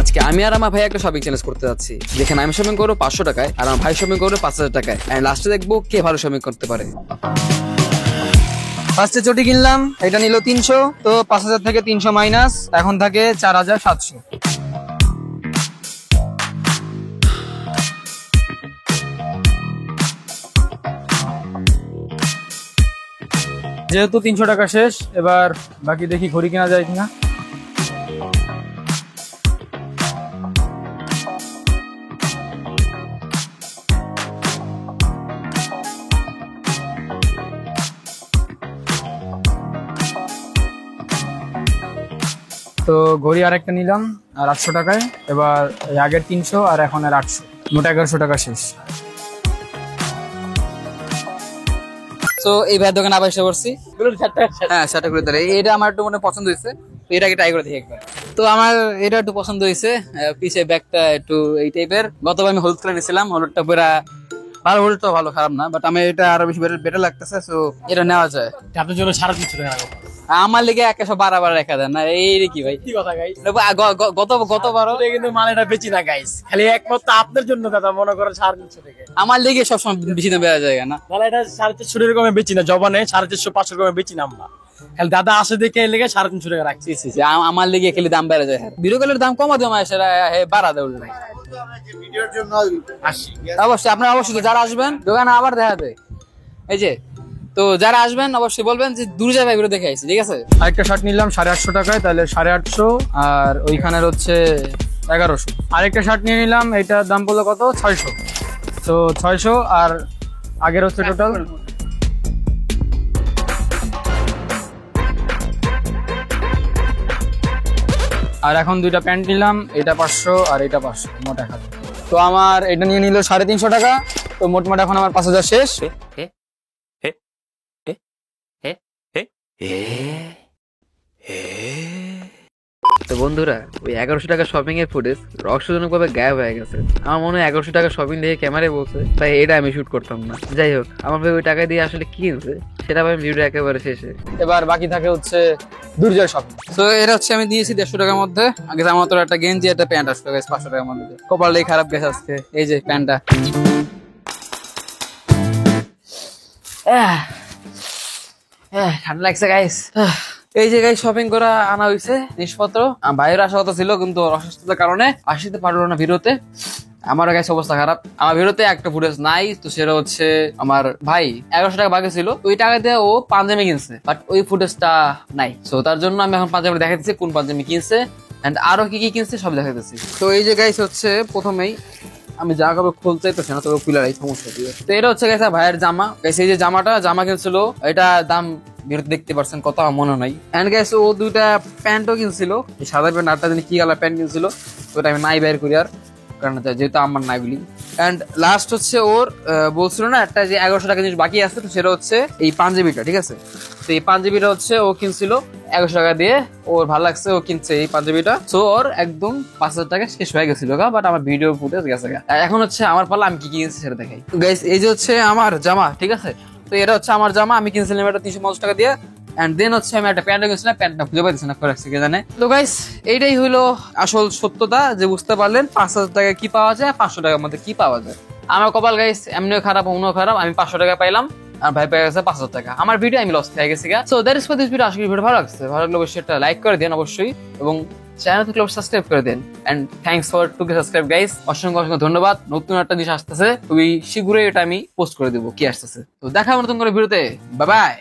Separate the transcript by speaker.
Speaker 1: আজকে আমি আর আমার ভাই একটা শপিং চ্যালেঞ্জ করতে যাচ্ছি, যেখানে আমি শপিং করবো 500 টাকায় আর আমার ভাই শপিং করবো 5000 টাকায়। এন্ড লাস্টে দেখবো কে ভালো শপিং করতে পারে।
Speaker 2: ফার্স্টে চটি কিনলাম, এটা নিল 300, তো 5000 থেকে 300 মাইনাস, এখন থাকে 4700। যেহেতু 300 টাকা শেষ, এবার বাকি দেখি ঘড়ি কেনা যায় কিনা। তো ঘড়ি আরেকটা নিলাম আর 800 টাকায়। এবার আগের 300 আর এখন আর 800, মোট 1100 টাকা শেষ।
Speaker 1: তো এই ভাইয়ের দোকানে আবার এসে পড়ছি। হ্যাঁ, সেটা করে দিলে এটা আমার একটু মনে পছন্দ হয়েছে, তো এটাকে ট্রাই করে দেখি একবার। তো আমার এটা একটু পছন্দ হয়েছে, পিছে ব্যাগটা একটু এই টাইপের। গতবার আমি হলুদ কালার নিয়েছিলাম, হলুদটা পুরা ভালো, হলুদটা ভালো, খারাপ না, বাট আমি এটা আরো বেশি বেটার লাগতেছে, তো এটা নেওয়া যায়।
Speaker 3: আপনার জন্য 350 টাকা
Speaker 1: আমার লিগে 112 রেখা দেন না, এই কি ভাই,
Speaker 3: কি কথা গাইস?
Speaker 1: গতবার
Speaker 3: কিন্তু মাল এটা বেচি না গাইস, খালি একমাত্র আপনার জন্য দাদা, মনে করেন 350 টাকা।
Speaker 1: আমার লিগে সবসময় বেশি দাম বেড়া যায় না,
Speaker 3: তাহলে এটা 450 এরকমে বেচি না, জবানে 450 500 এরকমে বেচি না আমরা। খালি দাদা আসে দেখে এর লেগে 350 টাকা রাখছি।
Speaker 1: আমার লিগে খালি দাম বেড়ে যায়। ভিডিও কলের দাম কমা দেওয়া সেটা বাড়া দেয় উল্টো। অবশ্যই আপনারা অবশ্যই যারা আসবেন দোকানে আবার দেখা দেয়, এই যে তো যারা আসবেন অবশ্যই বলবেন যে দূর জায়গায় ভিডিও দেখে আসছি, ঠিক আছে।
Speaker 2: আরেকটা শার্ট নিলাম 850 টাকায়, তাহলে 850, আর ওইখানের হচ্ছে 1100। আরেকটা শার্ট নিয়ে নিলাম, এটার দাম পড়লো কত, 600। তো 600 আর আগের হচ্ছে টোটাল। আর এখন দুইটা প্যান্ট নিলাম, এটা 500 আর এটা 500, মোট 1000। তো আমার এটা নিয়ে নিল 350 টাকা, তো মোটমাট এখন আমার 5000 শেষ।
Speaker 1: তো বন্ধুরা, ওই 1100 টাকা শপিং এর ফুটেজ রহস্যজনক ভাবে গায়েব হয়ে গেছে। আমার মনে হয় 1100 টাকা শপিং দেখে ক্যামেরায় বলছে, তাই এটা আমি শুট করতাম না। যাই হোক, আমার ভাই ওই টাকা দিয়ে আসলে কি কিনছে সেটা ভাই ভিডিও একেবারে শেষে।
Speaker 2: এবার বাকি থাকে হচ্ছে দুর্জয় শপিং।
Speaker 1: তো এটা হচ্ছে আমি দিয়েছি 150 টাকার মধ্যে। আগে আমার তো একটা গেঞ্জি একটা প্যান্ট আসলো 500 টাকার মধ্যে। কপালটাই খারাপ গেছে আজকে, এই যে প্যান্টটা। ঠান্ডা লাগছে গাইস। এই যে গাইস শপিং করা আনা হয়েছে জিনিসপত্র। বাইরে আসা কথা ছিল, কিন্তু অসুস্থতার কারণে আসতে পারলো না ভিডিওতে। আমার গাইস অবস্থা খারাপ। আমার ভিডিওতে একটা ফুটেজ নাই, তো সেটা হচ্ছে আমার ভাই 1100 টাকা বাকি ছিল, ওই টাকা দিয়ে ও পাঞ্জাবি কিনছে, বাট ওই ফুটেজটা নাই। তো তার জন্য আমি এখন পাঞ্জাবি দেখাইতেছি কোন পাঞ্জাবি কিনছে এন্ড আরো কি কি কিনছে সব দেখাইতেছি। তো এই যে গাইস হচ্ছে প্রথমেই আমি জামা কাপড় খুলতে তো না, তবে খুলে রাখি, সমস্যা দিয়ে। তো এটা হচ্ছে গেছে ভাইয়ের জামা। গাইস এই যে জামা কিনছিল, এটা দাম ভিডিওতে দেখতে পারছেন কত, আমার মনে নাই। এন্ড গাইস ও দুইটা প্যান্টও কিনছিল, এই সাদা প্যান্ট, আটটা দিন কি কালার প্যান্ট কিনছিল, ওটা আমি নাই বাইর করি আর, কারণ যেহেতু আমার নাই বলি। এন্ড লাস্ট হচ্ছে ওর বলছিল না একটা যে 1100 টাকা জিনিস বাকি আছে, তো সেটা হচ্ছে এই পাঞ্জাবিটা, ঠিক আছে। তো এই পাঞ্জাবিটা হচ্ছে ও কিনছিল 1100 টাকা দিয়ে, ওর ভালো লাগছে, ও কিনছে এই পাঞ্জাবিটা। তো ওর একদম 5000 টাকা শেষ হয়ে গেছিল, বাট আমার ভিডিও ফুটেজ গেছে। এখন হচ্ছে আমার পালা, আমি কি কিনছি সেটা দেখাই। গাইস এই যে হচ্ছে আমার জামা, ঠিক আছে। তো এটা হচ্ছে আমার জামা, আমি কিনছিলাম এটা 350 টাকা দিয়ে। এন্ড দেন হচ্ছে আমি একটা প্যান্ট কিনছিলাম, প্যান্টটা খুঁজে পাইতেছি না, রাখছি কে জানে। তো গাইস এইটাই হলো আসল সত্যতা, যে বুঝতে পারলেন 5000 টাকায় কি পাওয়া যায়, 500 টাকার মধ্যে কি পাওয়া যায়। আমার কপাল গাইস এমনিও খারাপ, অন্যও খারাপ। আমি 500 টাকা পাইলাম আর ভাই পেয়ে গেছে 5000 টাকা। আমার ভিডিও আমি লস খেয়ে গেছি। So that is for this video. আশা করি ভিডিও ভালো লাগছে। ভালো লাগলে অবশ্যই একটা লাইক করে দেন অবশ্যই, এবং চ্যানেল থেকে সাবস্ক্রাইব করে দেন। And thanks for to subscribe guys, অসংখ্য অসংখ্য ধন্যবাদ। নতুন একটা জিনিস আসতেছে, খুবই শীঘ্রই এটা আমি পোস্ট করে দেবো কি আসতেছে। তো দেখা হবে নতুন করে ভিডিওতে। Bye bye.